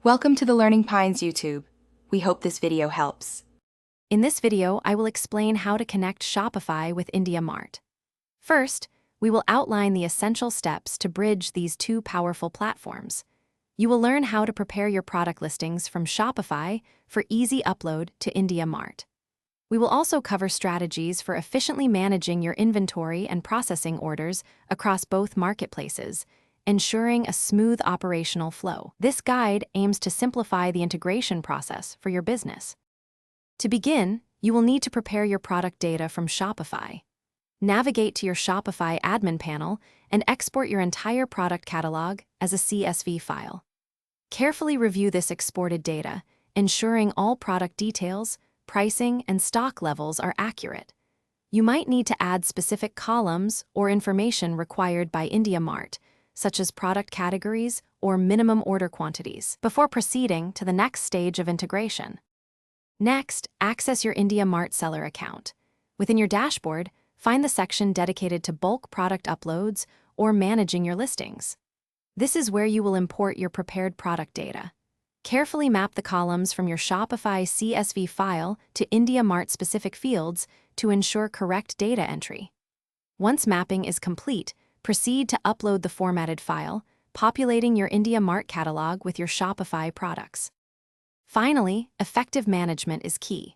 Welcome to the Learning Pines YouTube. We hope this video helps. In this video, I will explain how to connect Shopify with Indiamart. First, we will outline the essential steps to bridge these two powerful platforms. You will learn how to prepare your product listings from Shopify for easy upload to Indiamart. We will also cover strategies for efficiently managing your inventory and processing orders across both marketplaces, ensuring a smooth operational flow. This guide aims to simplify the integration process for your business. To begin, you will need to prepare your product data from Shopify. Navigate to your Shopify admin panel and export your entire product catalog as a CSV file. Carefully review this exported data, ensuring all product details, pricing, and stock levels are accurate. You might need to add specific columns or information required by Indiamart, such as product categories or minimum order quantities, before proceeding to the next stage of integration. Next, access your Indiamart seller account. Within your dashboard, find the section dedicated to bulk product uploads or managing your listings. This is where you will import your prepared product data. Carefully map the columns from your Shopify CSV file to Indiamart-specific fields to ensure correct data entry. Once mapping is complete, proceed to upload the formatted file, populating your Indiamart catalog with your Shopify products. Finally, effective management is key.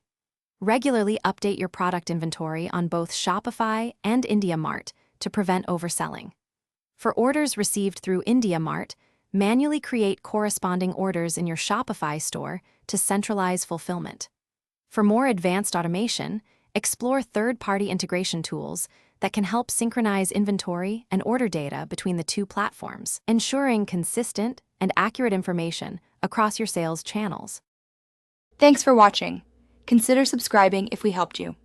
Regularly update your product inventory on both Shopify and Indiamart to prevent overselling. For orders received through Indiamart, manually create corresponding orders in your Shopify store to centralize fulfillment. For more advanced automation, explore third-party integration tools that can help synchronize inventory and order data between the two platforms, ensuring consistent and accurate information across your sales channels. Thanks for watching. Consider subscribing if we helped you.